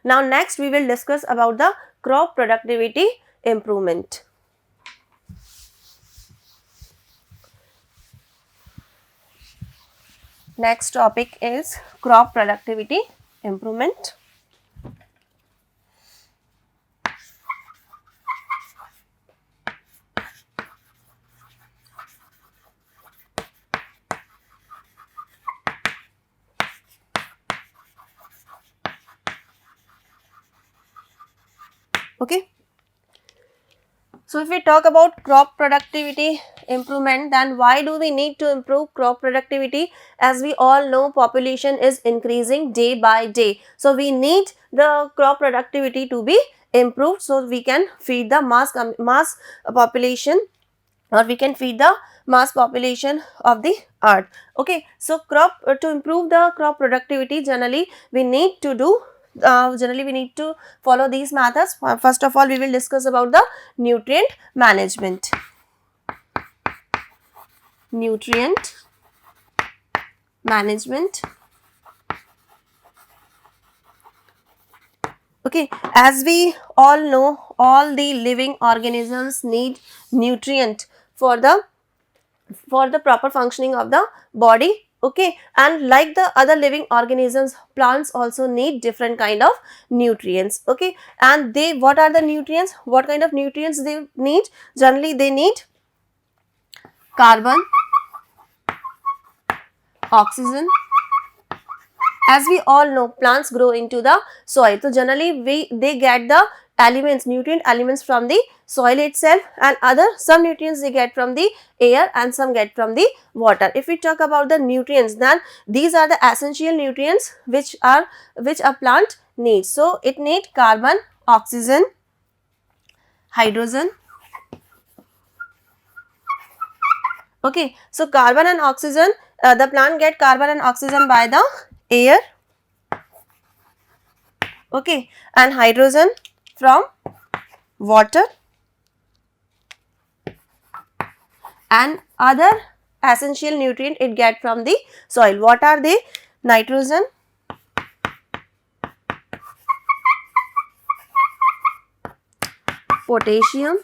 Now next we will discuss about the crop productivity improvement. Next topic is crop productivity improvement. Okay. So if we talk about crop productivity improvement, then why do we need to improve crop productivity? As we all know, population is increasing day by day. So we need the crop productivity to be improved so we can feed the mass population, or we can feed the mass population of the earth. Okay, so to improve the crop productivity, generally we need to follow these methods. First of all, we will discuss about the nutrient management. Nutrient management. Okay, as we all know, all the living organisms need nutrient for the proper functioning of the body. Okay, and like the other living organisms, plants also need different kind of nutrients. Okay, and what are the nutrients? What kind of nutrients they need? Generally they need carbon, oxygen. As we all know, plants grow into the soil, so generally they get the nutrient elements from the soil itself, and some nutrients they get from the air and some get from the water. If we talk about the nutrients, then these are the essential nutrients which a plant needs. So it needs carbon, oxygen, hydrogen. Okay, so carbon and oxygen, the plant get carbon and oxygen by the air. Okay, and hydrogen from water, and other essential nutrient it get from the soil. What are they? Nitrogen, potassium,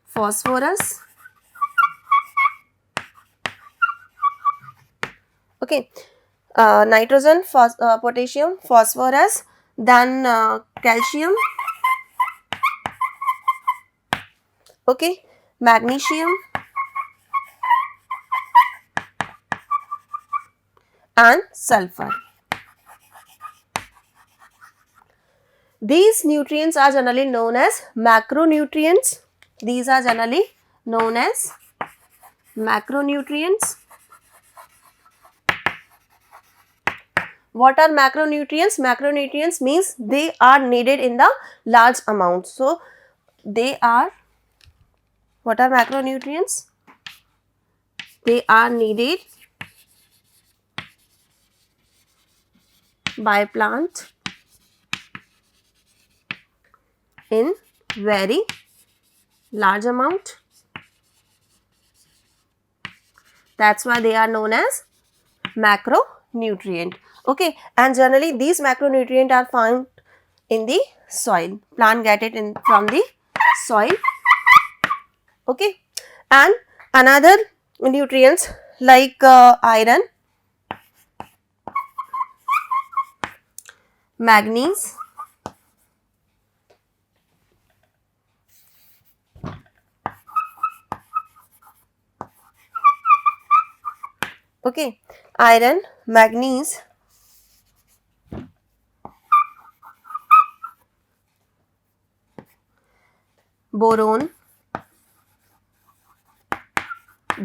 phosphorus. Okay, nitrogen, potassium, phosphorus, then calcium. Okay, magnesium and sulfur. These nutrients are generally known as macronutrients. These are generally known as macronutrients. What are macronutrients? Macronutrients means they are needed in the large amount. So what are macronutrients? They are needed by plant in very large amount. That's why they are known as macronutrient. Okay, and generally these macronutrients are found in the soil. Plant get it from the soil. Okay, and another nutrients like iron, manganese, okay, iron, manganese, boron,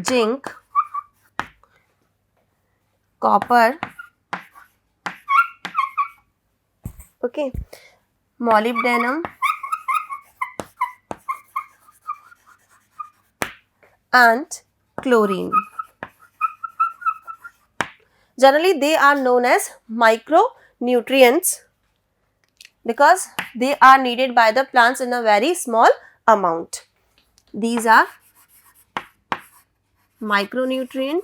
zinc, copper, okay, molybdenum and chlorine. Generally they are known as micronutrients because they are needed by the plants in a very small amount. These are micronutrient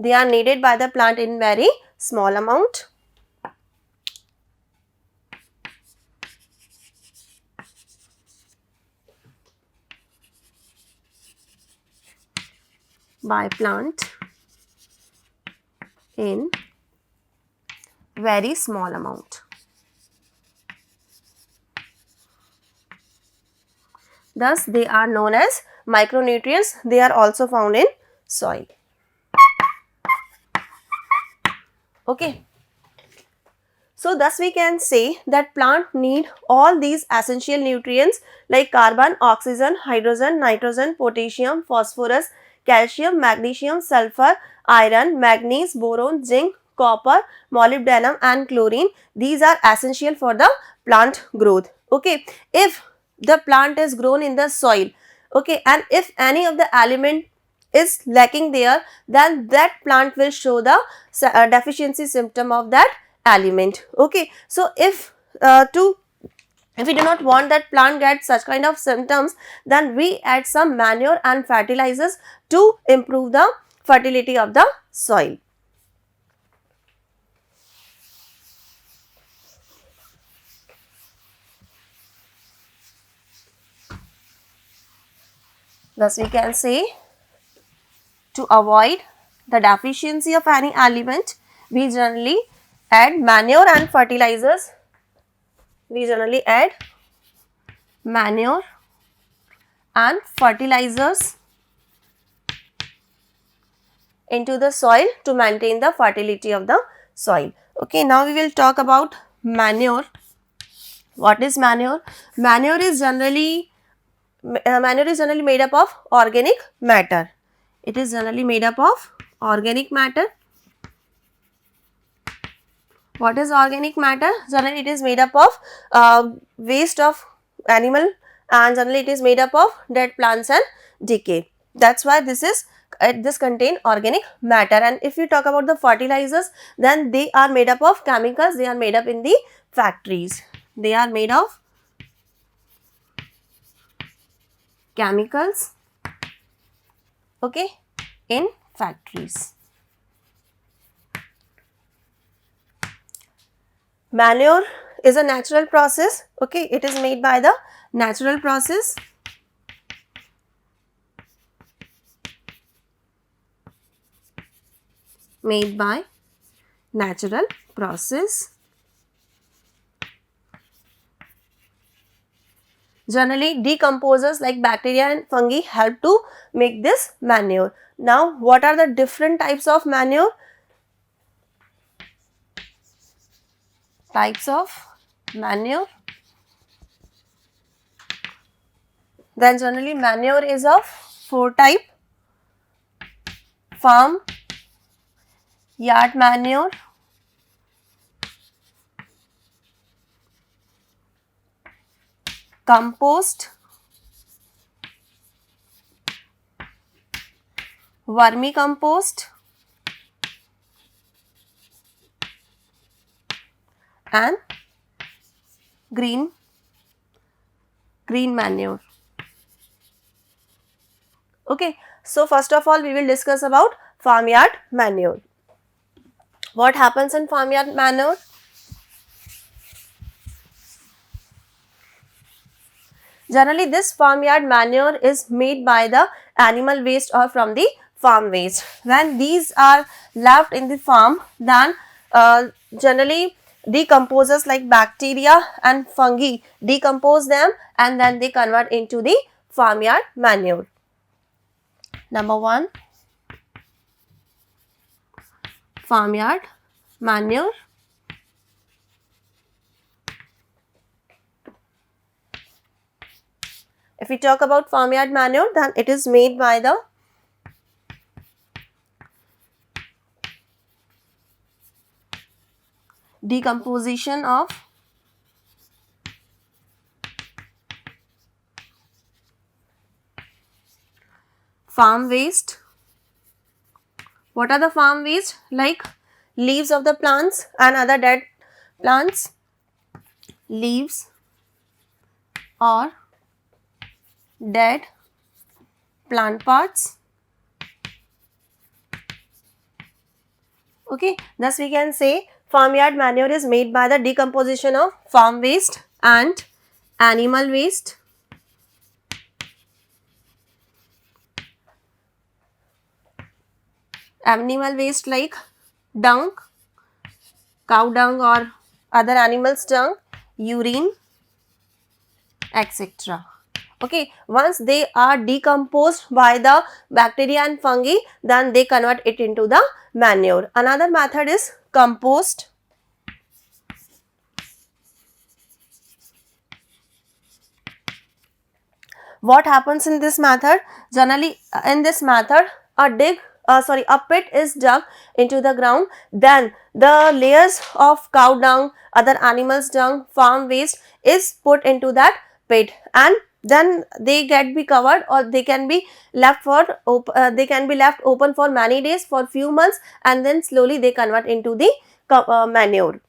They are needed by the plant in very small amount. By plant in very small amount. Thus, they are known as micronutrients. They are also found in soil. Okay. So, thus we can say that plant need all these essential nutrients like carbon, oxygen, hydrogen, nitrogen, potassium, phosphorus, calcium, magnesium, sulfur, iron, manganese, boron, zinc, copper, molybdenum and chlorine. These are essential for the plant growth. Okay. If the plant is grown in the soil, okay, and if any of the element is lacking there, then that plant will show the deficiency symptom of that element. Okay. So, if we do not want that plant get such kind of symptoms, then we add some manure and fertilizers to improve the fertility of the soil. Thus, we can say to avoid the deficiency of any element, we generally add manure and fertilizers. We generally add manure and fertilizers into the soil to maintain the fertility of the soil. Okay, now we will talk about manure. What is manure? Manure is generally made up of organic matter. It is generally made up of organic matter. What is organic matter? Generally it is made up of waste of animal, and generally it is made up of dead plants and decay. That's why this contain organic matter. And if you talk about the fertilizers, then they are made up of chemicals. They are made up in the factories. They are made of chemicals, okay, in factories. Manure is a natural process, okay, it is made by the natural process. Made by natural process. Generally, decomposers like bacteria and fungi help to make this manure. Now, what are the different types of manure? Types of manure. Then generally manure is of 4 type: farm yard manure, compost, vermicompost, and green manure. Okay, so first of all we will discuss about farmyard manure. What happens in farmyard manure? Generally, this farmyard manure is made by the animal waste or from the farm waste. When these are left in the farm, then generally decomposers like bacteria and fungi decompose them and then they convert into the farmyard manure. Number 1, farmyard manure. If we talk about farmyard manure, then it is made by the decomposition of farm waste. What are the farm waste? Like leaves of the plants and other dead plants, leaves or dead plant parts, Okay, thus we can say farmyard manure is made by the decomposition of farm waste and animal waste. Animal waste like dung, cow dung or other animals dung, urine, etc. Okay, once they are decomposed by the bacteria and fungi, then they convert it into the manure. Another method is compost. What happens in this method? Generally in this method a pit is dug into the ground, then the layers of cow dung, other animals dung, farm waste is put into that pit, and then they be covered, or they can be left open for many days, for few months, and then slowly they convert into the manure.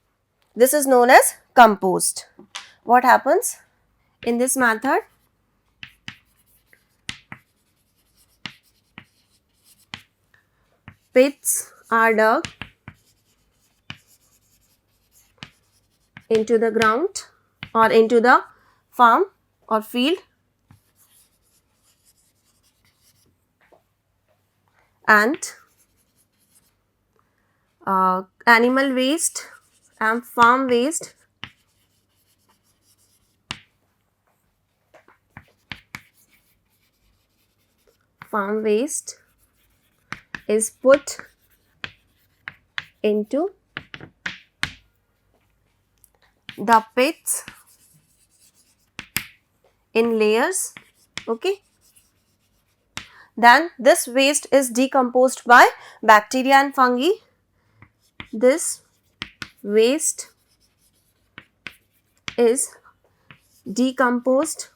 This is known as compost. What happens in this method? Pits are dug into the ground or into the farm or field, and animal waste and farm waste is put into the pits in layers. Okay, then this waste is decomposed by bacteria and fungi. This waste is decomposed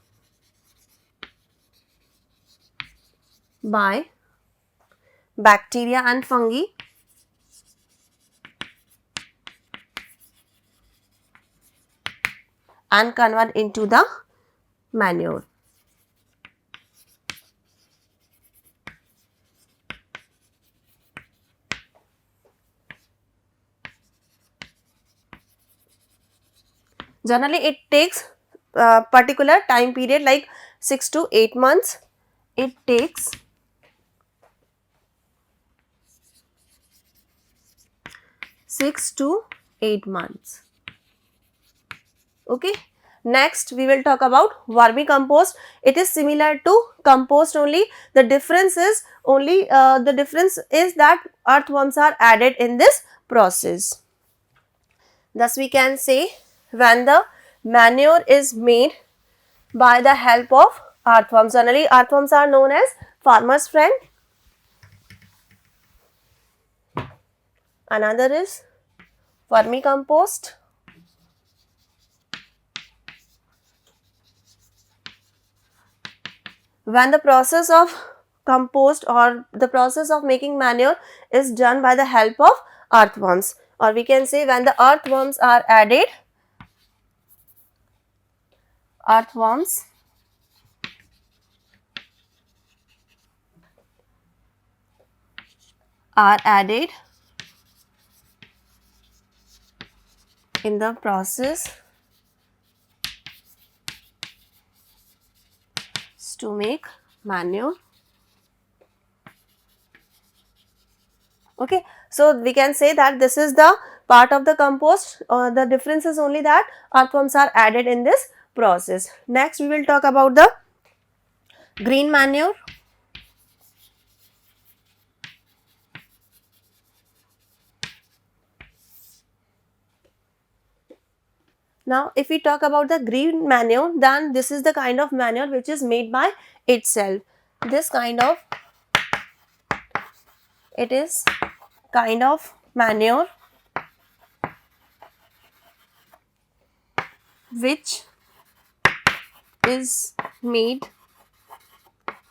by bacteria and fungi and convert into the manure. Generally it takes particular time period like 6 to 8 months. It takes 6 to 8 months. Okay. Next we will talk about vermicompost. It is similar to compost only. The difference is that earthworms are added in this process. Thus we can say, when the manure is made by the help of earthworms. Generally earthworms are known as farmer's friend. Another is vermicompost. When the process of compost or the process of making manure is done by the help of earthworms, or we can say when the earthworms are added, in the process to make manure. Okay, so we can say that this is the part of the compost. The difference is only that earthworms are added in this process. Next we will talk about the green manure. Now if we talk about the green manure, then this is the kind of manure which is made by itself. This kind of manure which is made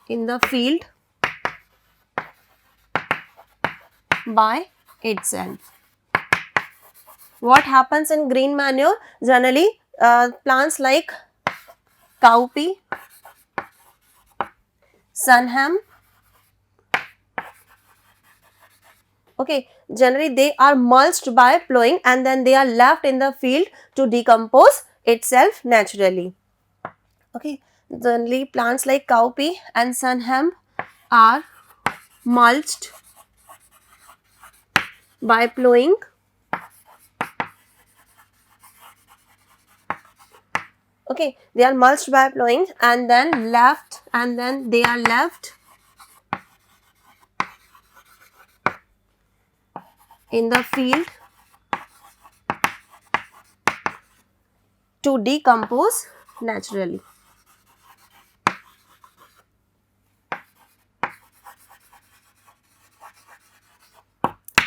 in the field by itself. What happens in green manure? Generally plants like cowpea, sunham, Okay, generally they are mulched by plowing and then they are left in the field to decompose itself naturally. Okay, generally plants like cowpea and sun hemp are mulched by plowing. Okay, they are mulched by plowing and then they are left in the field to decompose naturally.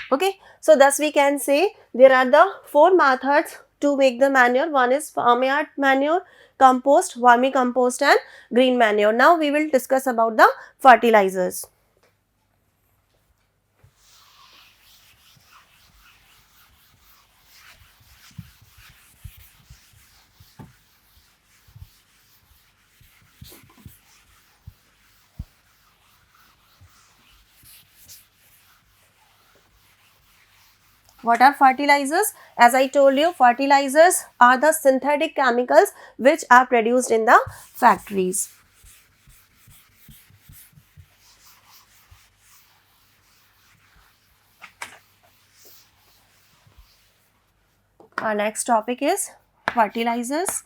Okay, so thus we can say there are the 4 methods to make the manure. One is farmyard manure, compost, vermicompost and green manure. Now we will discuss about the fertilizers. What are fertilizers? As I told you, fertilizers are the synthetic chemicals which are produced in the factories. Our next topic is fertilizers.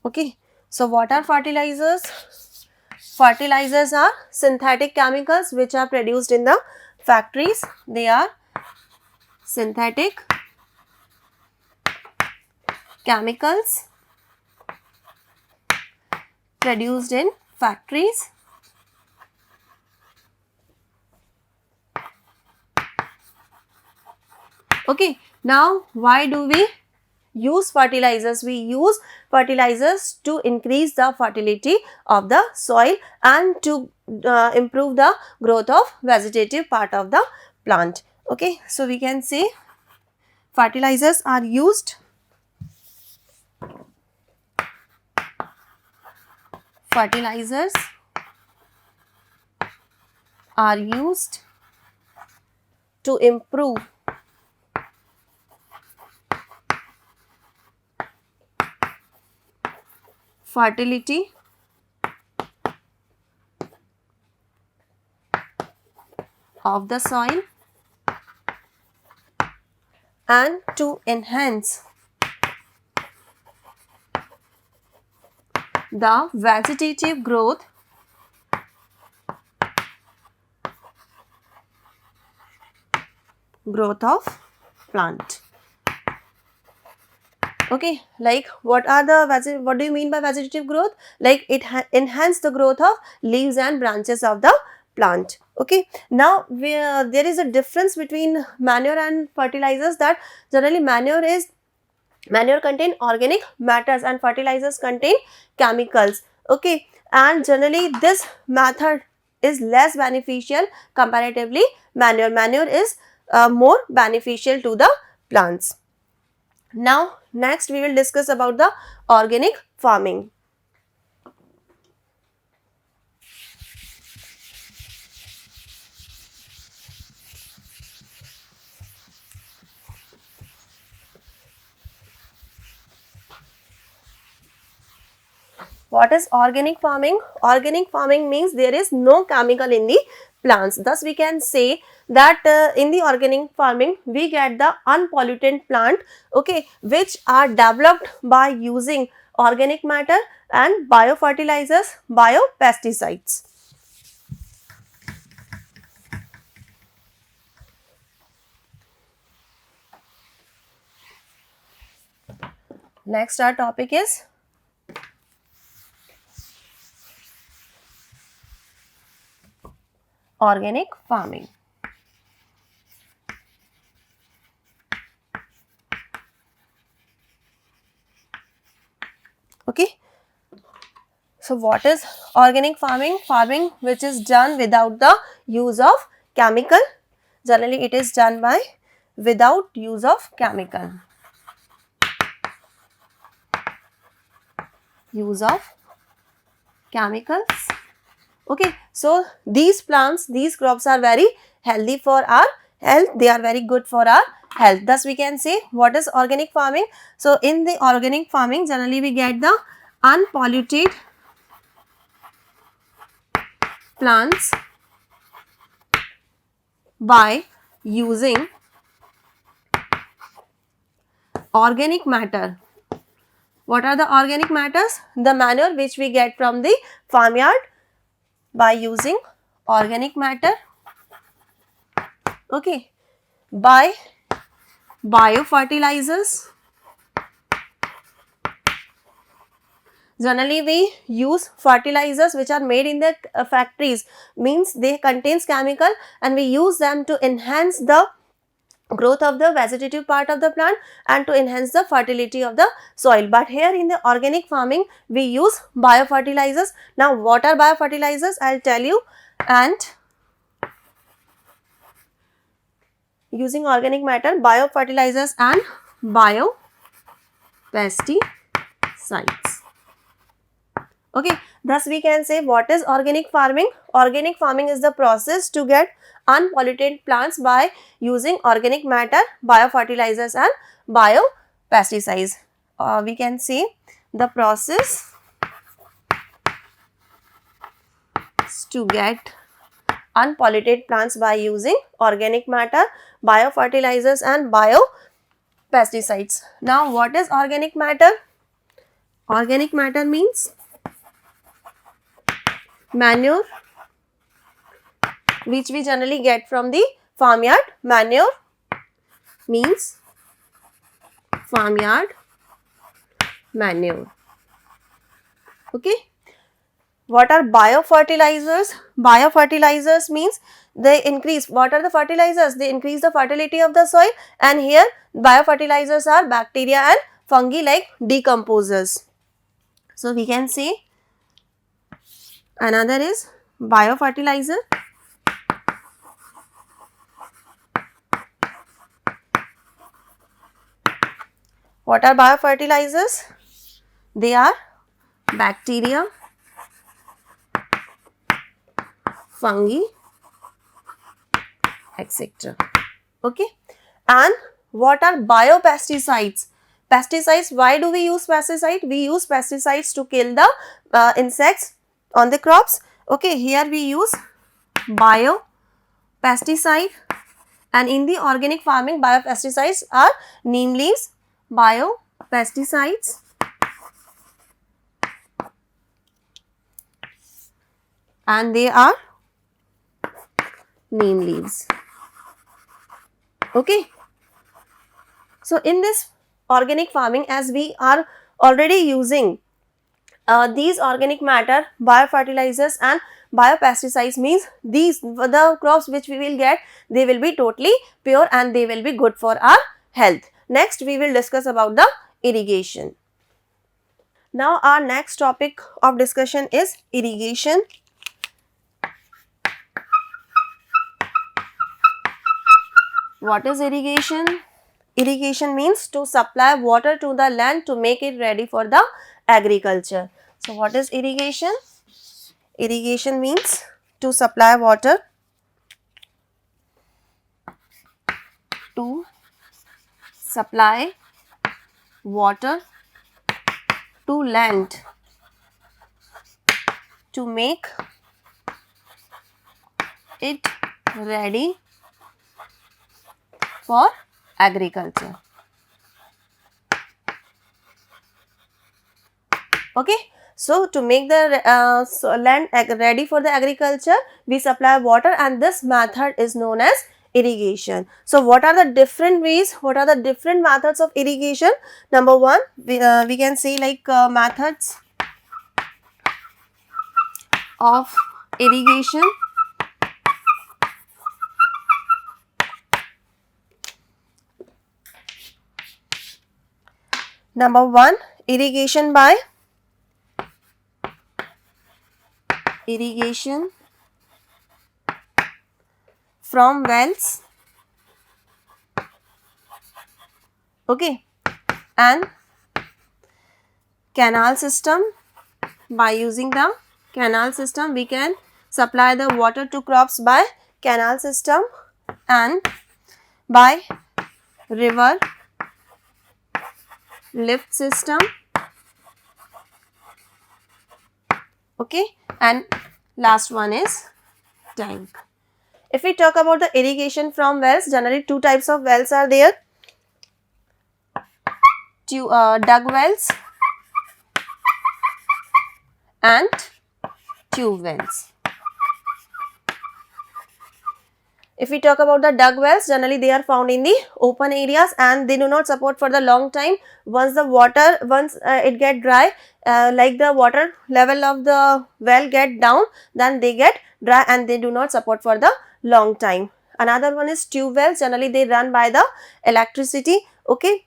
Okay, so what are fertilizers? Fertilizers are synthetic chemicals which are produced in the factories. They are synthetic chemicals produced in factories. Okay, now why do we use fertilizers? We use fertilizers to increase the fertility of the soil and to improve the growth of vegetative part of the plant. Okay, so we can say fertilizers are used to improve fertility of the soil and to enhance the vegetative growth of plant. Okay, like what do you mean by vegetative growth? Like it enhance the growth of leaves and branches of the plant. Okay, now there is a difference between manure and fertilizers, that generally manure contain organic matters and fertilizers contain chemicals. Okay, and generally this method is less beneficial comparatively manure is more beneficial to the plants. Now next we will discuss about the organic farming. What is organic farming? Organic farming means there is no chemical in the plants. Thus we can say that in the organic farming we get the unpolluted plant, okay, which are developed by using organic matter and biofertilizers, biopesticides. Next our topic is organic farming. Okay, so what is organic farming? Farming which is done without the use of chemical. Generally it is done by without use of chemical. Use of chemicals. Okay, so these plants, these crops are very healthy for our health, they are very good for our health. Thus we can say what is organic farming. So in the organic farming generally we get the unpolluted plants by using organic matter. What are the organic matters? The manure which we get from the farmyard by using organic matter. Okay, by biofertilizers. Generally we use fertilizers which are made in the factories, means they contains chemical, and we use them to enhance the growth of the vegetative part of the plant and to enhance the fertility of the soil. But here in the organic farming we use biofertilizers. Now what are biofertilizers? I will tell you. And using organic matter, biofertilizers and biopesticides. Okay, thus we can say what is organic farming. Organic farming is the process to get unpolluted plants by using organic matter, biofertilizers and biopesticides. We can say the process to get unpolluted plants by using organic matter, biofertilizers and biopesticides. Now what is organic matter? Organic matter means manure which we generally get from the farmyard. Manure means farmyard manure. Okay. What are biofertilizers? Biofertilizers means they increase, what are the fertilizers? They increase the fertility of the soil, and here biofertilizers are bacteria and fungi like decomposers. So we can say another is biofertilizer. What are biofertilizers? They are bacteria, fungi, etc. Okay. And what are biopesticides? Pesticides, why do we use pesticide? We use pesticides to kill the insects on the crops. Okay, here we use biopesticide, and in the organic farming biopesticides are neem leaves, biopesticides and they are neem leaves. Okay. So in this organic farming, as we are already using these organic matter, biofertilizers and biopesticides, means these the crops which we will get, they will be totally pure and they will be good for our health. Next we will discuss about the irrigation. Now our next topic of discussion is irrigation. What is irrigation? Irrigation means to supply water to the land to make it ready for the agriculture. So what is irrigation? Irrigation means to supply water to land to make it ready for agriculture. Okay. So to make the land ready for the agriculture, we supply water, and this method is known as irrigation. So what are the different ways, what are the different methods of irrigation? Number one, we can say like methods of irrigation. Number one, irrigation by irrigation from wells. Okay. And canal system. By using the canal system we can supply the water to crops by canal system and by river lift system. Okay, and last one is tank. If we talk about the irrigation from wells, generally two types of wells are there. Dug wells and tube wells. If we talk about the dug wells, generally they are found in the open areas and they do not support for the long time. Once it get dry, like the water level of the well get down, then they get dry and they do not support for the long time. Another one is tube wells, generally they run by the electricity. Okay.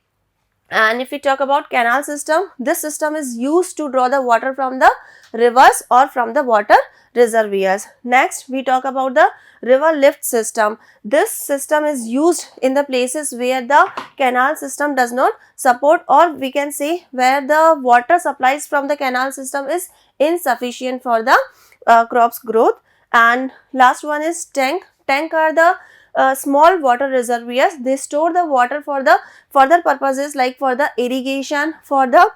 And if we talk about canal system, this system is used to draw the water from the rivers or from the water reservoirs. Next, we talk about the river lift system. This system is used in the places where the canal system does not support, or we can say where the water supplies from the canal system is insufficient for the crops growth. And last one is tank. Tank are the small water reservoirs. They store the water for the further purposes like for the irrigation, for the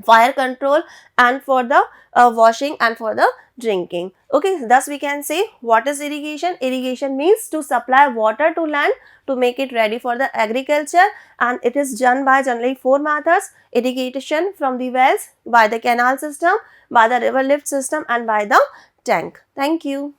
fire control and for the washing and for the drinking. Okay, thus we can say what is irrigation? Irrigation means to supply water to land to make it ready for the agriculture, and it is done by generally four methods: irrigation from the wells, by the canal system, by the river lift system and by the tank. Thank you.